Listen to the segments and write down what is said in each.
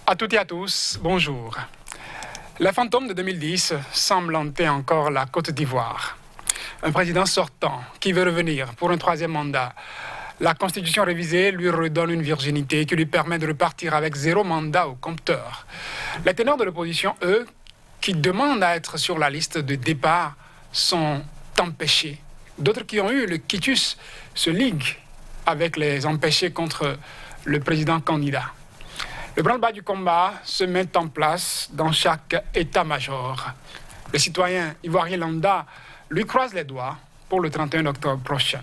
À toutes et à tous, bonjour. La fantôme de 2010 semble hanter encore la Côte d'Ivoire. Un président sortant qui veut revenir pour un troisième mandat. La constitution révisée lui redonne une virginité qui lui permet de repartir avec 0 mandat au compteur. Les ténors de l'opposition, eux, qui demandent à être sur la liste de départ, sont empêchés. D'autres qui ont eu le quitus se liguent avec les empêchés contre le président candidat. Le branle-bas du combat se met en place dans chaque état-major. Les citoyens ivoiriens lambda lui croisent les doigts pour le 31 octobre prochain.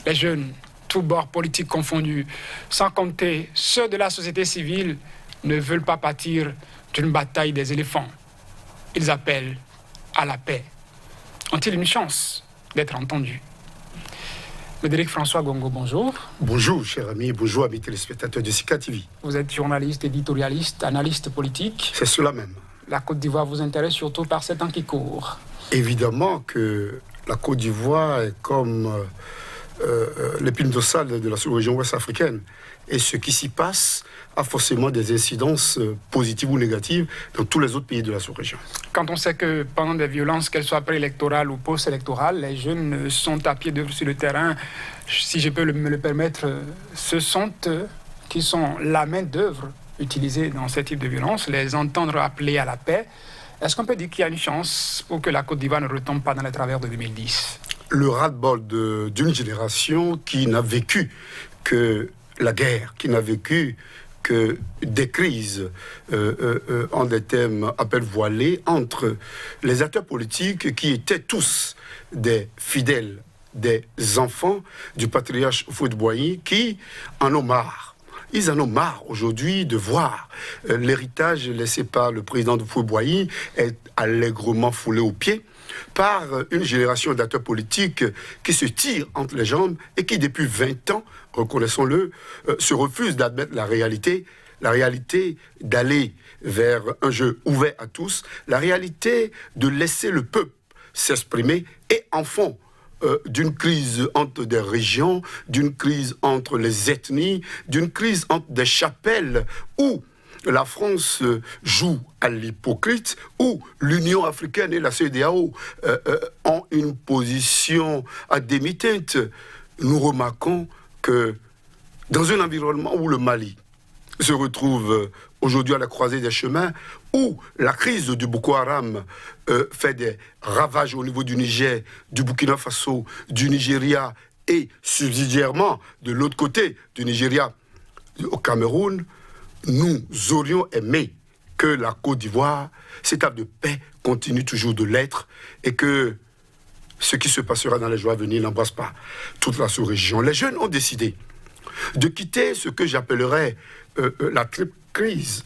Les jeunes, tous bords politiques confondus, sans compter ceux de la société civile, ne veulent pas pâtir d'une bataille des éléphants. Ils appellent à la paix. Ont-ils une chance d'être entendus? Médéric François Gongo, bonjour. Bonjour, cher ami, bonjour, amis téléspectateurs de Sika TV. Vous êtes journaliste, éditorialiste, analyste politique. C'est cela même. La Côte d'Ivoire vous intéresse surtout par ces temps qui courent. Évidemment que la Côte d'Ivoire est comme l'épine dorsale de la sous-région ouest africaine. Et ce qui s'y passe a forcément des incidences positives ou négatives dans tous les autres pays de la sous-région. Quand on sait que pendant des violences, qu'elles soient préélectorales ou post-électorales, les jeunes sont à pied d'œuvre sur le terrain, si je peux me le permettre, ce sont eux qui sont la main-d'œuvre utilisée dans ce type de violence, les entendre appeler à la paix. Est-ce qu'on peut dire qu'il y a une chance pour que la Côte d'Ivoire ne retombe pas dans les travers de 2010 ? Le ras-le-bol d'une génération qui n'a vécu que la guerre, qui n'a vécu que des crises en des thèmes à peine voilés entre les acteurs politiques qui étaient tous des fidèles, des enfants du patriarche Houphouët-Boigny qui en ont marre. Ils en ont marre aujourd'hui de voir l'héritage laissé par le président Houphouët-Boigny être allègrement foulé aux pieds par une génération d'acteurs politiques qui se tirent entre les jambes et qui, depuis 20 ans, reconnaissons-le, se refusent d'admettre la réalité d'aller vers un jeu ouvert à tous, la réalité de laisser le peuple s'exprimer et en fond d'une crise entre des régions, d'une crise entre les ethnies, d'une crise entre des chapelles où la France joue à l'hypocrite, où l'Union africaine et la CEDEAO ont une position à demi-teinte. Nous remarquons que dans un environnement où le Mali se retrouve aujourd'hui à la croisée des chemins, où la crise du Boko Haram fait des ravages au niveau du Niger, du Burkina Faso, du Nigeria et subsidiairement de l'autre côté du Nigeria, au Cameroun, nous aurions aimé que la Côte d'Ivoire, cette étape de paix, continue toujours de l'être et que ce qui se passera dans les jours à venir n'embrasse pas toute la sous-région. Les jeunes ont décidé de quitter ce que j'appellerais la crise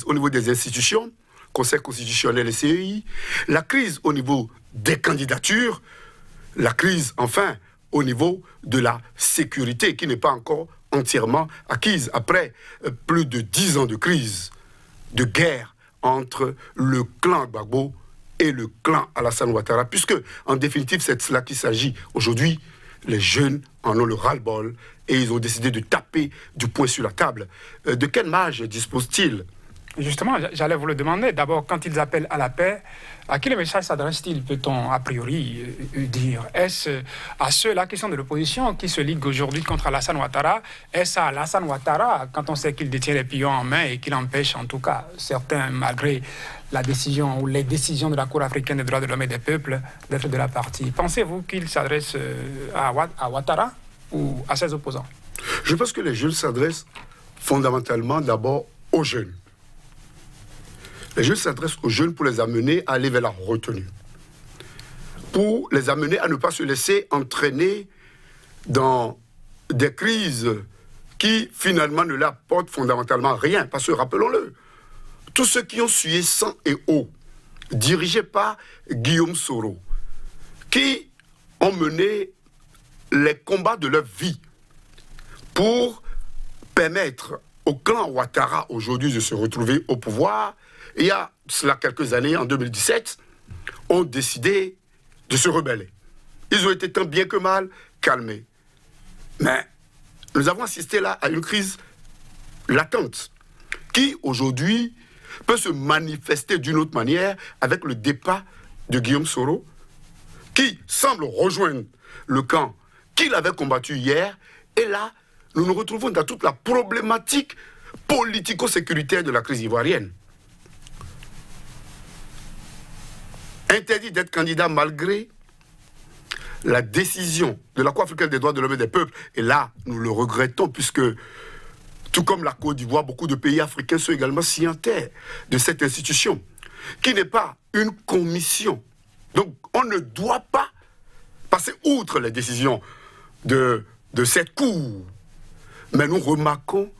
au niveau des institutions, Conseil constitutionnel et CEI, la crise au niveau des candidatures, la crise enfin au niveau de la sécurité qui n'est pas encore entièrement acquise après plus de 10 ans de crise, de guerre entre le clan Gbagbo et le clan Alassane Ouattara, puisque en définitive c'est de cela qu'il s'agit aujourd'hui. Les jeunes en ont le ras-le-bol et ils ont décidé de taper du poing sur la table. De quelle marge disposent-ils ? Justement, j'allais vous le demander. D'abord, quand ils appellent à la paix, à qui le message s'adresse-t-il, peut-on a priori dire? Est-ce à ceux-là qui sont de l'opposition, qui se liguent aujourd'hui contre Alassane Ouattara? Est-ce à Alassane Ouattara, quand on sait qu'il détient les pions en main et qu'il empêche, en tout cas, certains, malgré la décision ou les décisions de la Cour africaine des droits de l'homme et des peuples, d'être de la partie? Pensez-vous qu'il s'adresse à Ouattara ou à ses opposants? Je pense que les jeunes s'adressent fondamentalement d'abord aux jeunes. Les jeunes s'adressent aux jeunes pour les amener à aller vers la retenue, pour les amener à ne pas se laisser entraîner dans des crises qui finalement ne leur apportent fondamentalement rien. Parce que rappelons-le, tous ceux qui ont sué sang et eau, dirigés par Guillaume Soro, qui ont mené les combats de leur vie pour permettre au clan Ouattara aujourd'hui de se retrouver au pouvoir, il y a cela quelques années, en 2017, ont décidé de se rebeller. Ils ont été tant bien que mal calmés. Mais nous avons assisté là à une crise latente qui aujourd'hui peut se manifester d'une autre manière avec le départ de Guillaume Soro, qui semble rejoindre le camp qu'il avait combattu hier. Et là, nous nous retrouvons dans toute la problématique politico-sécuritaire de la crise ivoirienne. Interdit d'être candidat malgré la décision de la Cour africaine des droits de l'homme et des peuples. Et là, nous le regrettons, puisque, tout comme la Côte d'Ivoire, beaucoup de pays africains sont également signataires de cette institution, qui n'est pas une commission. Donc, on ne doit pas passer outre les décisions de cette Cour. Mais nous remarquons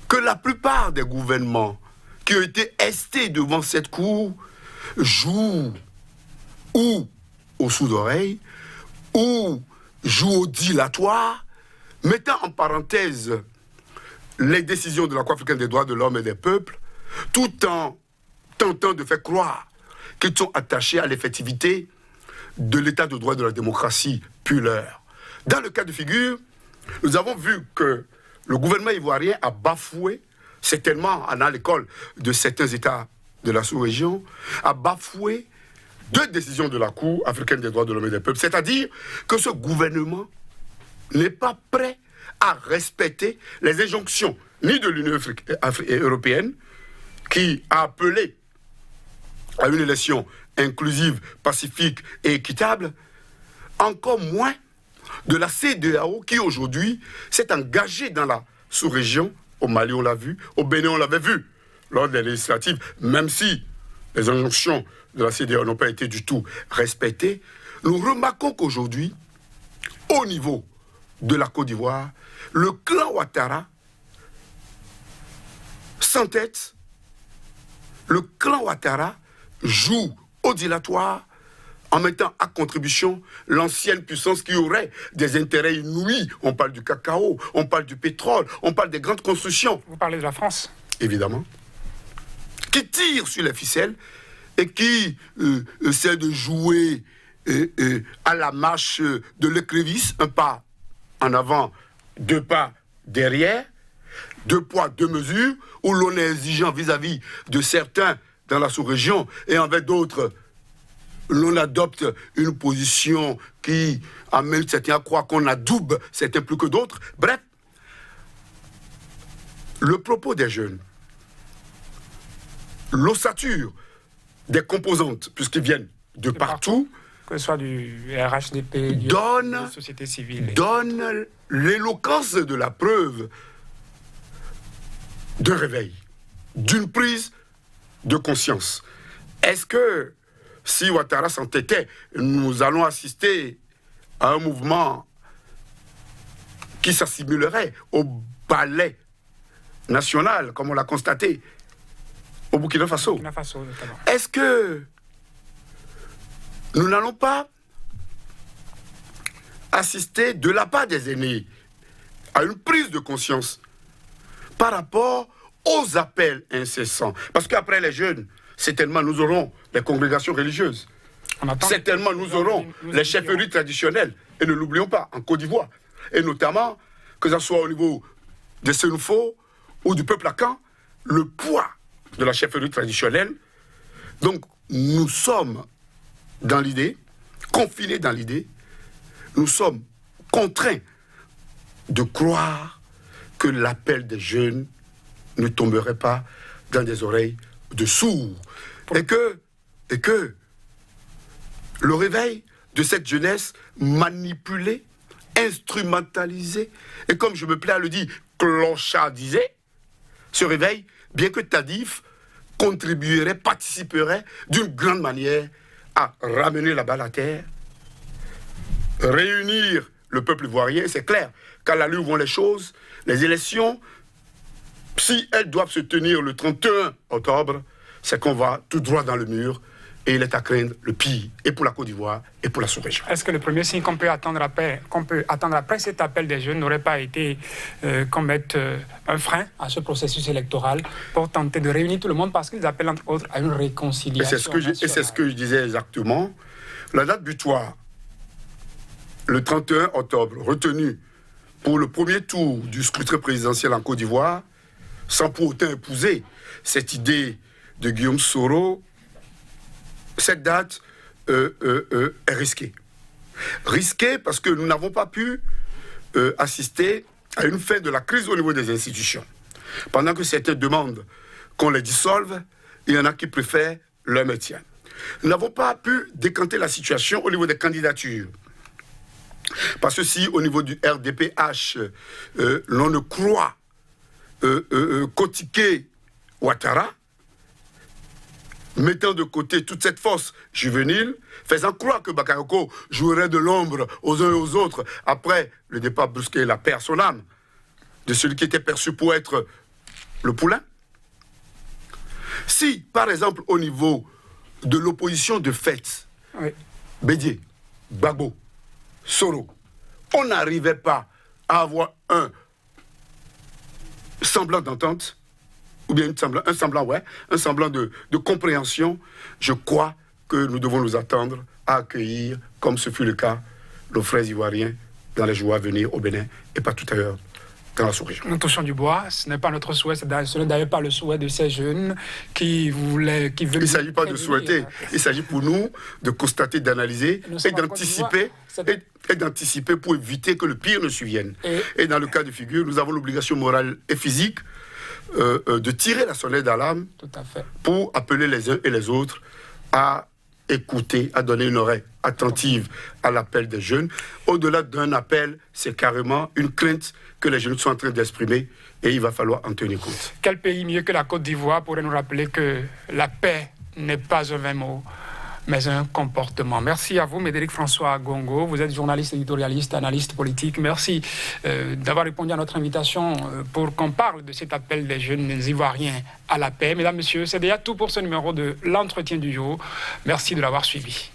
que la plupart des gouvernements qui ont été estés devant cette Cour jouent ou au sous-d'oreille, ou jouent au dilatoire, mettant en parenthèse les décisions de la Cour africaine des droits de l'homme et des peuples, tout en tentant de faire croire qu'ils sont attachés à l'effectivité de l'état de droit de la démocratie pure leur. Dans le cas de figure, nous avons vu que le gouvernement ivoirien a bafoué, certainement en allant à l'école de certains États de la sous-région, a bafoué 2 décisions de la Cour africaine des droits de l'homme et des peuples. C'est-à-dire que ce gouvernement n'est pas prêt à respecter les injonctions ni de l'Union européenne, qui a appelé à une élection inclusive, pacifique et équitable, encore moins de la CEDEAO, qui aujourd'hui s'est engagée dans la sous-région. Au Mali, on l'a vu, au Bénin, on l'avait vu lors des législatives, même si les injonctions de la CEDEAO n'ont pas été du tout respectées. Nous remarquons qu'aujourd'hui, au niveau de la Côte d'Ivoire, le clan Ouattara s'entête. Le clan Ouattara joue au dilatoire en mettant à contribution l'ancienne puissance qui aurait des intérêts inouïs. On parle du cacao, on parle du pétrole, on parle des grandes constructions. Vous parlez de la France? Évidemment. Qui tire sur les ficelles et qui essaie de jouer à la marche de l'écrevisse, un pas en avant, 2 pas derrière, 2 poids, 2 mesures, où l'on est exigeant vis-à-vis de certains dans la sous-région et envers d'autres, l'on adopte une position qui amène certains à croire qu'on adoube certains plus que d'autres. Bref, le propos des jeunes, l'ossature des composantes, puisqu'ils viennent de partout, que ce soit du RHDP, de la société civile, donne l'éloquence de la preuve d'un réveil, d'une prise de conscience. Est-ce que si Ouattara s'entêtait, nous allons assister à un mouvement qui s'assimilerait au ballet national, comme on l'a constaté au Burkina Faso? Est-ce que nous n'allons pas assister de la part des aînés à une prise de conscience par rapport aux appels incessants? Parce qu'après les jeunes, certainement nous aurons les congrégations religieuses. Certainement nous aurons les chefferies traditionnelles. Et ne l'oublions pas, en Côte d'Ivoire. Et notamment, que ce soit au niveau des Sénoufos ou du peuple akan, le poids de la chefferie traditionnelle. Donc, nous sommes dans l'idée, confinés dans l'idée, nous sommes contraints de croire que l'appel des jeunes ne tomberait pas dans des oreilles de sourds. Et que le réveil de cette jeunesse manipulée, instrumentalisée, et comme je me plais à le dire, clochardisée, ce réveil, bien que tardif, contribuerait, participerait d'une grande manière à ramener la balle à terre, réunir le peuple ivoirien. C'est clair qu'à la où vont les choses, les élections, si elles doivent se tenir le 31 octobre, c'est qu'on va tout droit dans le mur. Et il est à craindre le pire, et pour la Côte d'Ivoire, et pour la sous-région. Est-ce que le premier signe qu'on peut attendre après cet appel des jeunes n'aurait pas été qu'on mette un frein à ce processus électoral pour tenter de réunir tout le monde, parce qu'ils appellent entre autres à une réconciliation nationale. Et c'est ce que je disais exactement. La date butoir, le 31 octobre, retenue pour le premier tour du scrutin présidentiel en Côte d'Ivoire, sans pour autant épouser cette idée de Guillaume Soro, cette date est risquée. Risquée parce que nous n'avons pas pu assister à une fin de la crise au niveau des institutions. Pendant que certains demandent qu'on les dissolve, il y en a qui préfèrent leur maintien. Nous n'avons pas pu décanter la situation au niveau des candidatures. Parce que si au niveau du RDPH, l'on ne croit Kotike Ouattara, mettant de côté toute cette force juvénile, faisant croire que Bakayoko jouerait de l'ombre aux uns et aux autres après le départ brusqué, la paix à son âme, de celui qui était perçu pour être le poulain. Si, par exemple, au niveau de l'opposition de fait, oui, Bédié, Gbagbo, Soro, on n'arrivait pas à avoir un semblant d'entente, ou bien un semblant de compréhension, je crois que nous devons nous attendre à accueillir, comme ce fut le cas, nos frères ivoiriens dans les jours à venir au Bénin et pas tout ailleurs dans la sous-région. Nous touchons du bois, ce n'est pas notre souhait, ce n'est d'ailleurs pas le souhait de ces jeunes qui veulent... Il ne s'agit pas de souhaiter, il s'agit pour nous de constater, d'analyser et d'anticiper pour éviter que le pire ne survienne. Et dans le cas de figure, nous avons l'obligation morale et physique de tirer la sonnette d'alarme pour appeler les uns et les autres à écouter, à donner une oreille attentive à l'appel des jeunes. Au-delà d'un appel, c'est carrément une crainte que les jeunes sont en train d'exprimer et il va falloir en tenir compte. Quel pays mieux que la Côte d'Ivoire pourrait nous rappeler que la paix n'est pas un vain mot, mais un comportement. Merci à vous, Médéric François Gongo. Vous êtes journaliste, éditorialiste, analyste politique. Merci d'avoir répondu à notre invitation pour qu'on parle de cet appel des jeunes Ivoiriens à la paix. Mesdames, Messieurs, c'est déjà tout pour ce numéro de l'entretien du jour. Merci de l'avoir suivi.